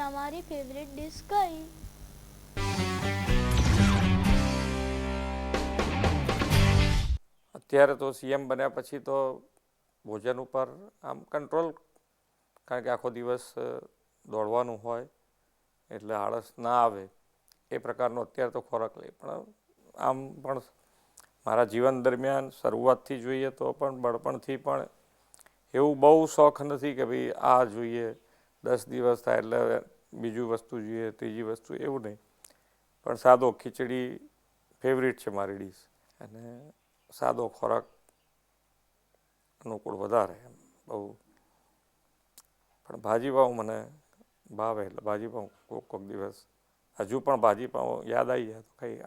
તમારી favourite dish કઈ? અત્યારે તો સીએમ બન્યા પછી તો ભોજન ઉપર આમ કંટ્રોલ, કારણ કે આખો દિવસ દોડવાનું હોય એટલે આળસ ના આવે એ પ્રકારનો અત્યારે તો ખોરાક લે. પણ આમ પણ મારા જીવન દરમિયાન શરૂઆતથી જોઈએ તો પણ બળપણથી પણ એવું બહુ શોખ નથી કે ભાઈ આ જોઈએ, 10 દિવસ થાય એટલે બીજું વસ્તુ જોઈએ, ત્રીજી વસ્તુ, એવું નહીં. પણ સાદો ખીચડી ફેવરિટ છે મારી ડીશ, અને સાદો ખોરાક અનુકૂળ વધારે એમ બહુ. પણ ભાજીપાઉં મને ભાવે એટલે ભાજીપાઉં કોક દિવસ, હજુ પણ ભાજીપાઉં યાદ આવી જાય તો ખાઈ.